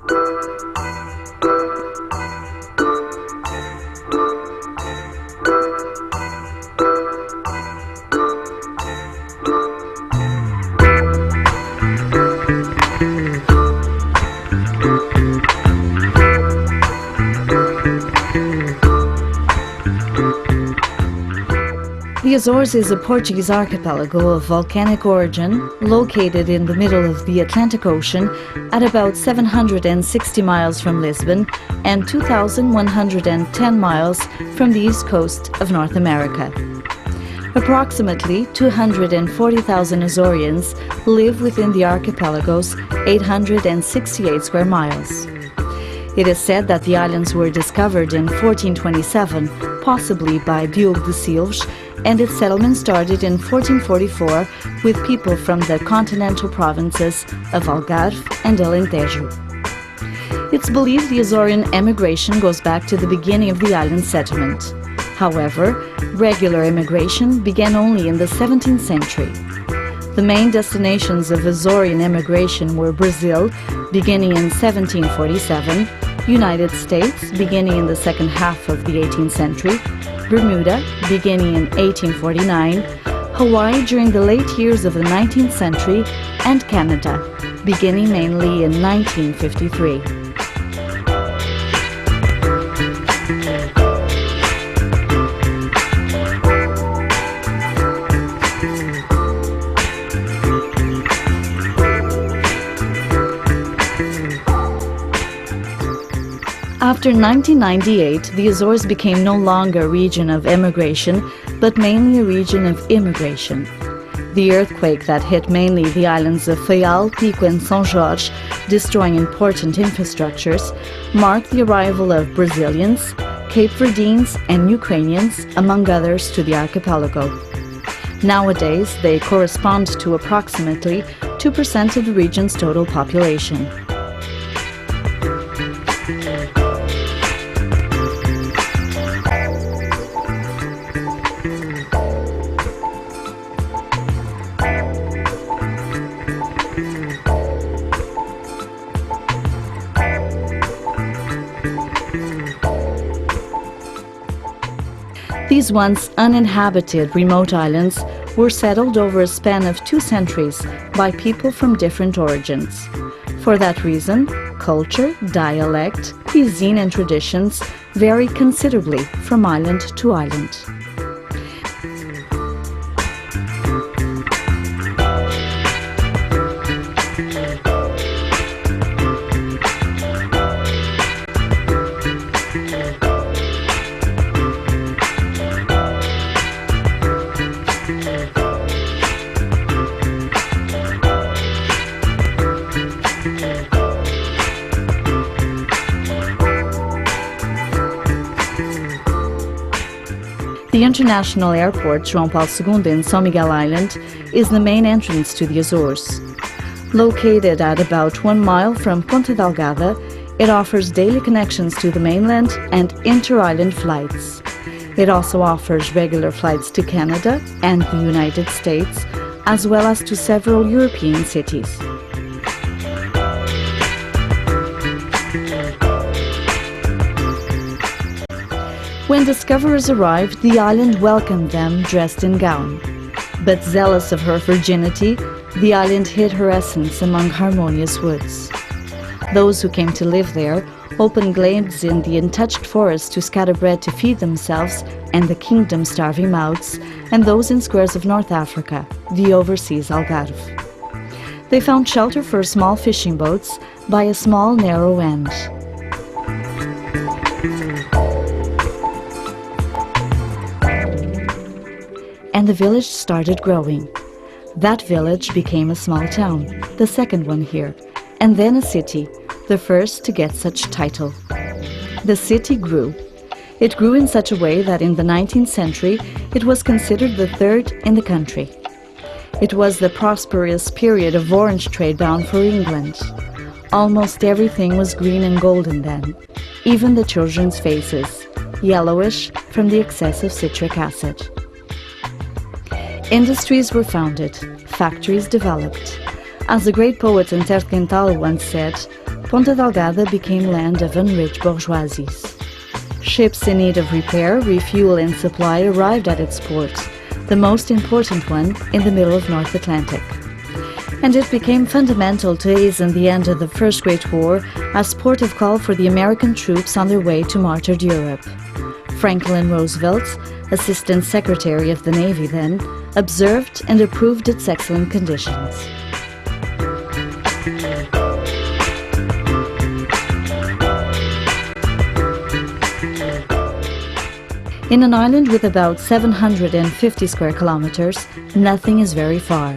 The Azores is a Portuguese archipelago of volcanic origin, located in the middle of the Atlantic Ocean at about 760 miles from Lisbon and 2,110 miles from the east coast of North America. Approximately 240,000 Azoreans live within the archipelago's 868 square miles. It is said that the islands were discovered in 1427, possibly by Diogo de Silves, and its settlement started in 1444 with people from the continental provinces of Algarve and Alentejo. It's believed the Azorean emigration goes back to the beginning of the island settlement. However, regular immigration began only in the 17th century. The main destinations of Azorean immigration were Brazil, beginning in 1747, United States, beginning in the second half of the 18th century, Bermuda, beginning in 1849, Hawaii during the late years of the 19th century, and Canada, beginning mainly in 1953. After 1998, the Azores became no longer a region of emigration, but mainly a region of immigration. The earthquake that hit mainly the islands of Faial, Pico and São Jorge, destroying important infrastructures, marked the arrival of Brazilians, Cape Verdeans and Ukrainians, among others, to the archipelago. Nowadays, they correspond to approximately 2% of the region's total population. These once uninhabited remote islands were settled over a span of 2 centuries by people from different origins. For that reason, culture, dialect, cuisine and traditions vary considerably from island to island. The international airport João Paulo II in São Miguel Island is the main entrance to the Azores. Located at about 1 mile from Ponta Delgada, it offers daily connections to the mainland and inter-island flights. It also offers regular flights to Canada and the United States, as well as to several European cities. When discoverers arrived, the island welcomed them dressed in gown. But zealous of her virginity, the island hid her essence among harmonious woods. Those who came to live there opened glades in the untouched forest to scatter bread to feed themselves and the kingdom's starving mouths, and those in squares of North Africa, the overseas Algarve. They found shelter for small fishing boats by a small narrow end. And the village started growing. That village became a small town, the second one here, and then a city, the first to get such title. The city grew. It grew in such a way that in the 19th century it was considered the third in the country. It was the prosperous period of orange trade bound for England. Almost everything was green and golden then, even the children's faces, yellowish from the excess of citric acid. Industries were founded, factories developed. As the great poet Humberto Quental once said, Ponta Delgada became land of unrich bourgeoisies. Ships in need of repair, refuel and supply arrived at its port, the most important one in the middle of North Atlantic. And it became fundamental to hasten the end of the First Great War as port of call for the American troops on their way to martyred Europe. Franklin Roosevelt, Assistant Secretary of the Navy then, observed and approved its excellent conditions. In an island with about 750 square kilometers, nothing is very far.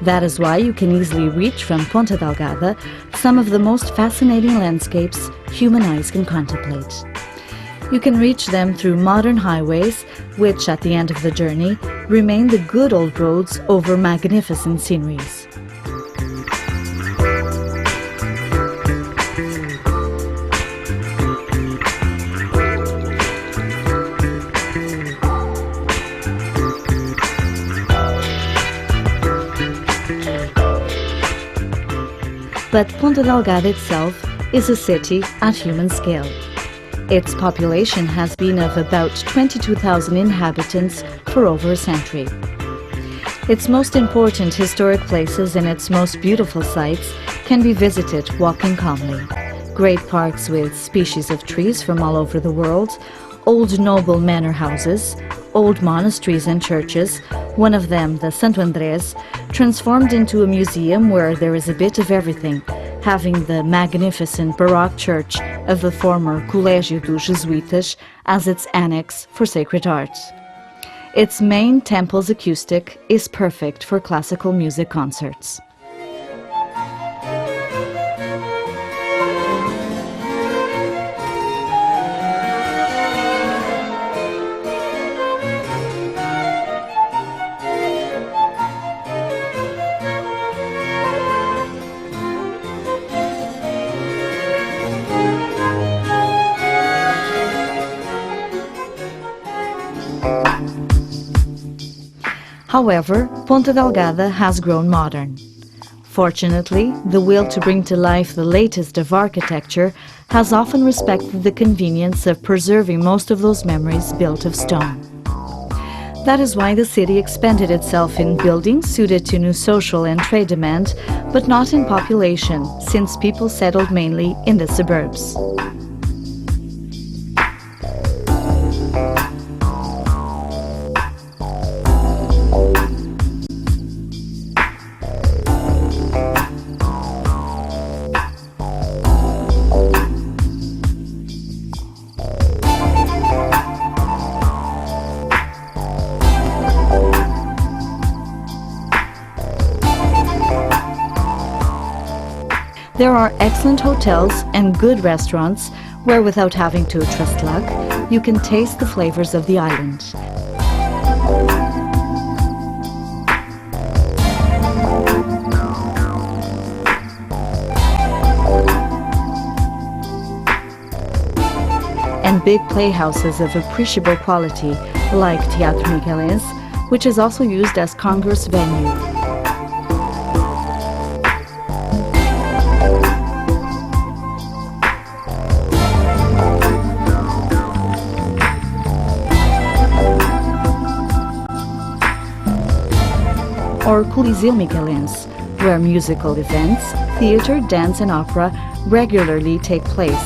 That is why you can easily reach from Ponta Delgada some of the most fascinating landscapes human eyes can contemplate. You can reach them through modern highways, which at the end of the journey remain the good old roads over magnificent sceneries. But Ponta Delgada itself is a city at human scale. Its population has been of about 22,000 inhabitants for over a century. Its most important historic places and its most beautiful sites can be visited walking calmly. Great parks with species of trees from all over the world, old noble manor houses, old monasteries and churches, one of them, the Santo Andrés, transformed into a museum where there is a bit of everything, having the magnificent Baroque church of the former Colégio dos Jesuítas as its annex for sacred art. Its main temple's acoustic is perfect for classical music concerts. However, Ponta Delgada has grown modern. Fortunately, the will to bring to life the latest of architecture has often respected the convenience of preserving most of those memories built of stone. That is why the city expanded itself in buildings suited to new social and trade demand, but not in population, since people settled mainly in the suburbs. There are excellent hotels and good restaurants where, without having to trust luck, you can taste the flavors of the island. And big playhouses of appreciable quality, like Teatro Miguelense, which is also used as congress venue. Or Coliseu Miguelense, where musical events, theatre, dance and opera regularly take place,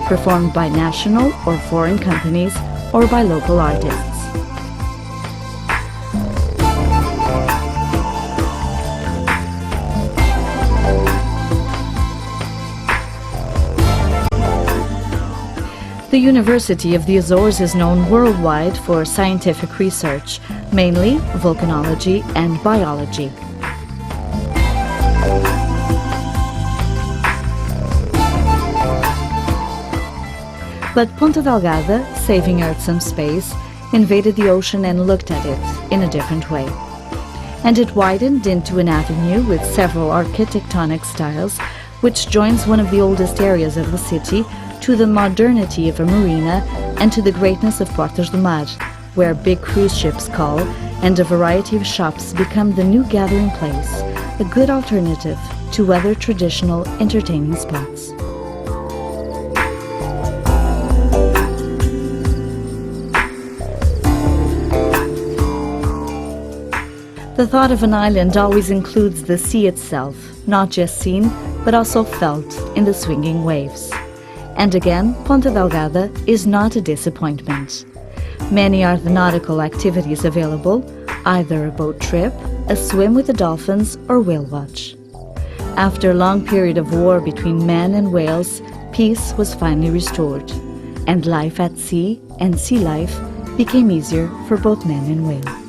performed by national or foreign companies or by local artists. The University of the Açores is known worldwide for scientific research, mainly volcanology and biology. But Ponta Delgada, saving Earth some space, invaded the ocean and looked at it in a different way. And it widened into an avenue with several architectonic styles, which joins one of the oldest areas of the city to the modernity of a marina and to the greatness of Portas do Mar, where big cruise ships call and a variety of shops become the new gathering place, a good alternative to other traditional entertaining spots. The thought of an island always includes the sea itself, not just seen, but also felt in the swinging waves. And again, Ponta Delgada is not a disappointment. Many are the nautical activities available, either a boat trip, a swim with the dolphins, or whale watch. After a long period of war between men and whales, peace was finally restored, and life at sea and sea life became easier for both men and whale.